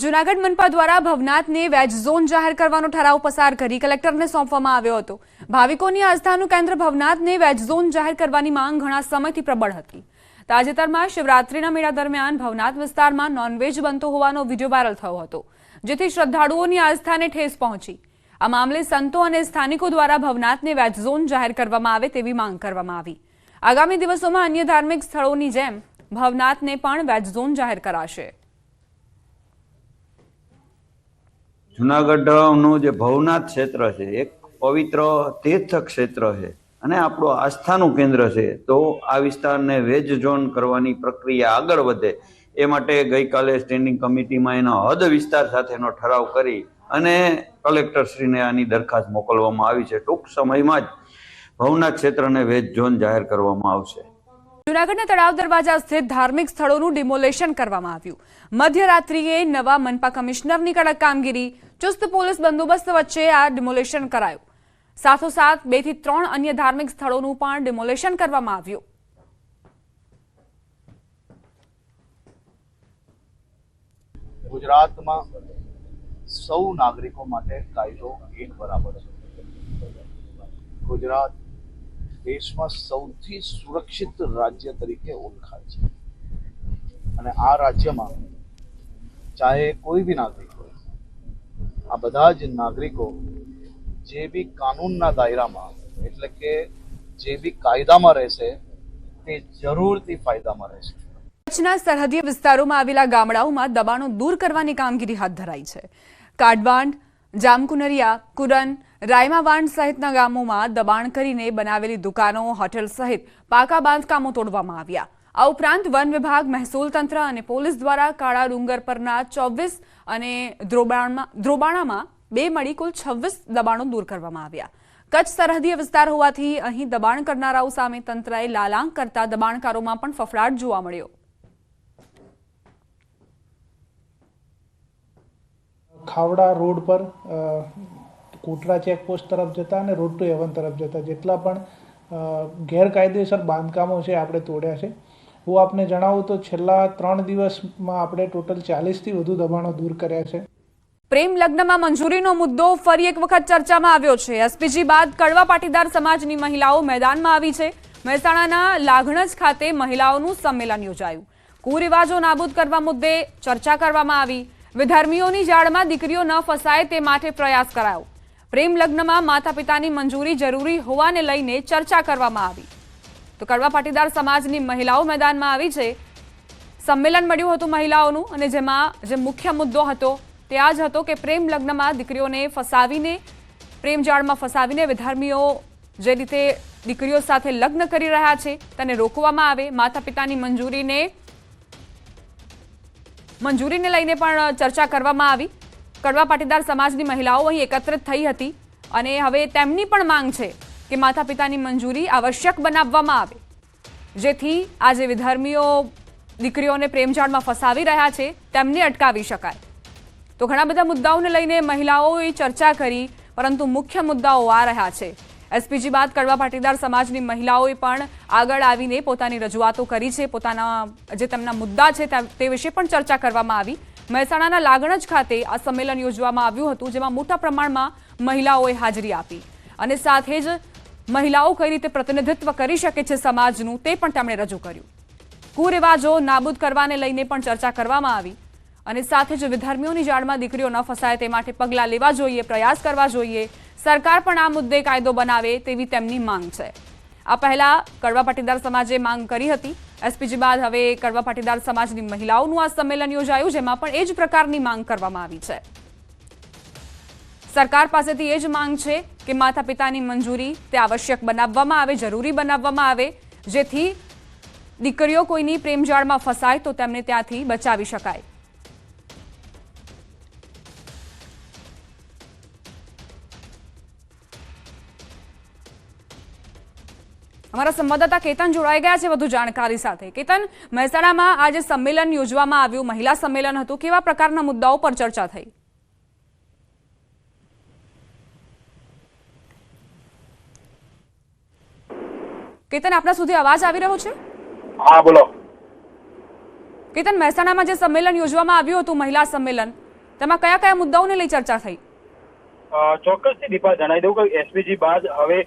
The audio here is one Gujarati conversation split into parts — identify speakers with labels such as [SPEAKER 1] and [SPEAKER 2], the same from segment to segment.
[SPEAKER 1] જૂનાગઢ મનપા દ્વારા ભવનાથને વેજ ઝોન જાહેર કરવાનો ઠરાવ પસાર કરી કલેક્ટરને સોંપવામાં આવ્યો હતો। ભાવિકોની આસ્થાનું કેન્દ્ર ભવનાથને વેજ ઝોન જાહેર કરવાની માંગ ઘણા સમયથી પ્રબળ હતી। તાજેતરમાં શિવરાત્રીના મેળા દરમિયાન ભવનાથ વિસ્તારમાં નોનવેજ બનતો હોવાનો વિડીયો વાયરલ થયો હતો, જેથી શ્રદ્ધાળુઓની આસ્થાને ઠેસ પહોંચી। આ મામલે સંતો અને સ્થાનિકો દ્વારા ભવનાથને વેજ ઝોન જાહેર કરવામાં આવે તેવી માંગ કરવામાં આવી। આગામી દિવસોમાં અન્ય ધાર્મિક સ્થળોની જેમ ભવનાથને પણ વેજ ઝોન જાહેર કરાશે।
[SPEAKER 2] જૂનાગઢનું જે ભવનાથ ક્ષેત્ર છે એક પવિત્ર તીર્થ ક્ષેત્ર છે અને આપણું આસ્થાનું કેન્દ્ર છે, તો આ વિસ્તારને વેજ ઝોન કરવાની પ્રક્રિયા આગળ વધે એ માટે ગઈકાલે સ્ટેન્ડિંગ કમિટીમાં એના હદ વિસ્તાર સાથેનો ઠરાવ કરી અને કલેક્ટરશ્રીને આની દરખાસ્ત મોકલવામાં આવી છે। ટૂંક સમયમાં જ ભવનાથ ક્ષેત્રને વેજ ઝોન જાહેર કરવામાં આવશે।
[SPEAKER 1] જૂનાગઢના તળાવ દરવાજા સ્થિત ધાર્મિક સ્થળોનું ડિમોલેશન કરવામાં આવ્યું। મધ્યરાત્રિએ નવા મનપા કમિશનરની કડક કામગીરી, ચુસ્ત પોલીસ બંદોબસ્ત વચ્ચે આ ડિમોલેશન કરાયું। સાથોસાથ 2 થી 3 અન્ય ધાર્મિક સ્થળોનું પણ ડિમોલેશન કરવામાં આવ્યું।
[SPEAKER 3] ગુજરાતમાં સૌ નાગરિકો માટે કાયદો એક બરાબર છે। ગુજરાત દેશમાં સૌથી સુરક્ષિત રાજ્ય તરીકે ઓળખાય છે અને આ રાજ્યમાં ચાહે કોઈ બી નાગરિક હોય, આ બધા જ નાગરિકો જે બી કાનૂનના દાયરામાં એટલે કે જે બી કાયદામાં રહેશે તે જરૂરથી ફાયદામાં રહેશે।
[SPEAKER 1] કચ્છના સરહદીય વિસ્તારોમાં આવેલા ગામડાઓમાં દબાણો દૂર કરવાની કામગીરી હાથ ધરાઈ છે। કાડવાંડ, જામકુનરિયા, કુરન, રાયમાવાંડ સહિતના ગામોમાં દબાણ કરીને બનાવેલી દુકાનો, હોટેલ સહિત પાકા બાંધકામો તોડવામાં આવ્યા। આ ઉપરાંત વન વિભાગ, મહેસૂલ તંત્ર અને પોલીસ દ્વારા કાળા ડુંગર પરના 24 અને દ્રોબાણામાં 2 મળી કુલ 26 દબાણો દૂર કરવામાં આવ્યા। કચ્છ સરહદીય વિસ્તાર હોવાથી અહીં દબાણ કરનારાઓ સામે તંત્રએ લાલાંક કરતા દબાણકારોમાં પણ ફફડાટ જોવા મળ્યો।
[SPEAKER 4] ખાવડા રોડ પર કોટરા ચેકપોસ્ટ તરફ જતા અને રોડ ટુ હેવન તરફ જતા જેટલા પણ ગેરકાયદેસર બાંધકામો છે આપણે તોડ્યા છે। હું આપને જણાવું તો છેલ્લા 3 દિવસમાં આપણે ટોટલ 40થી વધુ દબાણો દૂર કર્યા છે।
[SPEAKER 1] પ્રેમ લગ્નમાં મંજૂરીનો મુદ્દો ફરી એક વખત ચર્ચામાં આવ્યો છે। એસપીજી બાદ કડવા પાટીદાર સમાજની મહિલાઓ મેદાનમાં આવી છે। મહેસાણાના લાગણજ ખાતે મહિલાઓનું સંમેલન યોજાયું। કુરિવાજો નાબૂદ કરવા મુદ્દે ચર્ચા કરવામાં આવી। વિધર્મીઓની જાળમાં દીકરીઓ ન ફસાય તે માટે પ્રયાસ કરાયો। પ્રેમ લગ્નમાં માતા પિતાની મંજૂરી જરૂરી હોવાને લઈને ચર્ચા કરવામાં આવી। તો કડવા પાટીદાર સમાજની મહિલાઓ મેદાનમાં આવી છે। સંમેલન મળ્યું હતું મહિલાઓનું અને જેમાં જે મુખ્ય મુદ્દો હતો તે આ જ હતો કે પ્રેમ લગ્નમાં દીકરીઓને ફસાવીને, પ્રેમ જાળમાં ફસાવીને વિધર્મીઓ જે રીતે દીકરીઓ સાથે લગ્ન કરી રહ્યા છે તેને રોકવામાં આવે। માતા પિતાની મંજૂરીને લઈને પણ ચર્ચા કરવામાં આવી। કડવા પાટીદાર સમાજની મહિલાઓ અહીં એકત્રિત થઈ હતી અને હવે તેમની પણ માંગ છે કે માતા પિતાની મંજૂરી આવશ્યક બનાવવામાં આવે, જેથી આ જે વિધર્મીઓ દીકરીઓને પ્રેમજાળમાં ફસાવી રહ્યા છે તેમને અટકાવી શકાય। તો ઘણા બધા મુદ્દાઓને લઈને મહિલાઓએ ચર્ચા કરી, પરંતુ મુખ્ય મુદ્દાઓ આ રહ્યા છે। એસપીજી બાદ કડવા પાટીદાર સમાજની મહિલાઓએ પણ આગળ આવીને પોતાની રજૂઆતો કરી છે। પોતાના જે તેમના મુદ્દા છે તે વિશે પણ ચર્ચા કરવામાં આવી। મહેસાણાના લાગણજ ખાતે આ સંમેલન યોજવામાં આવ્યું હતું, જેમાં મોટા પ્રમાણમાં મહિલાઓએ હાજરી આપી અને સાથે જ મહિલાઓ કઈ રીતે પ્રતિનિધિત્વ કરી શકે છે સમાજનું તે પણ તેમણે રજૂ કર્યું। કુરિવાજો નાબૂદ કરવાને લઈને પણ ચર્ચા કરવામાં આવી અને સાથે જ વિધર્મીઓની જાળમાં દીકરીઓ ન ફસાય તે માટે પગલાં લેવા જોઈએ, પ્રયાસ કરવા જોઈએ। સરકાર પણ આ મુદ્દે કાયદો બનાવે તેવી તેમની માંગ છે। આ પહેલા કડવા પાટીદાર સમાજે માંગ કરી હતી। એસપીજી બાદ હવે કડવા પાટીદાર સમાજની મહિલાઓનું આ સંમેલન યોજાયું, જેમાં પણ એ જ પ્રકારની માંગ કરવામાં આવી છે। સરકાર પાસેથી એ જ માંગ છે કે માતા પિતાની મંજૂરી તે આવશ્યક બનાવવામાં આવે, જરૂરી બનાવવામાં આવે, જેથી દીકરીઓ કોઈની પ્રેમજાળમાં ફસાય તો તેમને ત્યાંથી બચાવી શકાય। અમારા સંવાદદાતા કેતન જોડાઈ ગયા છે વધુ જાણકારી સાથે। કેતન, મહેસાણામાં આ જે સંમેલન યોજવામાં આવ્યું, મહિલા સંમેલન હતું, કેવા પ્રકારના મુદ્દાઓ પર ચર્ચા થઈ? કેતન, આપના સુધી અવાજ આવી રહ્યો છે?
[SPEAKER 5] હા, બોલો।
[SPEAKER 1] કેતન, મહેસાણામાં જે સંમેલન યોજવામાં આવ્યું હતું, મહિલા સંમેલન, તેમાં કયા કયા મુદ્દાઓને લઈ ચર્ચા થઈ?
[SPEAKER 5] ચોક્કસથી દીપા જણાવી દઉં કે એસપીજી બાદ હવે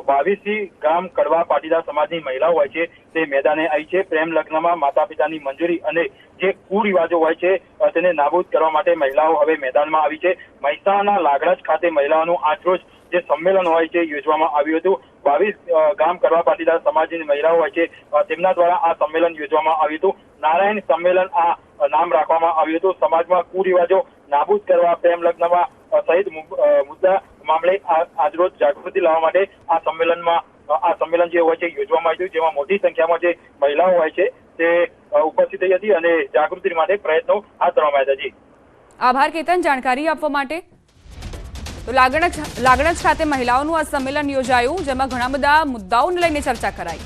[SPEAKER 5] 22 ગામ કડવા પાટીદાર સમાજની મહિલાઓ હોય છે તે મેદાને આવી છે. પ્રેમ લગ્નમાં માતા પિતાની મંજૂરી અને જે કુરિવાજો હોય છે તેને નાબૂદ કરવા માટે મહિલાઓ હવે મેદાનમાં આવી છે. મહેસાણાના લાગણજ ખાતે મહિલાઓનું આજરોજ જે સંમેલન હોય છે યોજવામાં આવ્યું હતું. 22 ગામ કડવા પાટીદાર સમાજની મહિલાઓ હોય છે તેમના દ્વારા આ સંમેલન યોજવામાં આવ્યું હતું. નારાયણ સંમેલન આ નામ રાખવામાં આવ્યું હતું. સમાજમાં કુરિવાજો નાબૂદ કરવા, પ્રેમ લગ્નમાં સહિત મુદ્દા મામલે આજરોજ જાગૃતિ લાવવા માટે આ સંમેલન જે હોય છે યોજવામાં આવ્યું, જેમાં મોટી સંખ્યામાં જે મહિલાઓ હોય છે તે ઉપસ્થિત થઈ હતી અને જાગૃતિ માટે પ્રયત્નો હાથ ધરવામાં આવ્યા હતા.
[SPEAKER 1] આભાર કેતન જાણકારી આપવા માટે. તો લાગણજ ખાતે મહિલાઓનું આ સંમેલન યોજાયું, જેમાં ઘણા બધા મુદ્દાઓને લઈને ચર્ચા કરાઈ.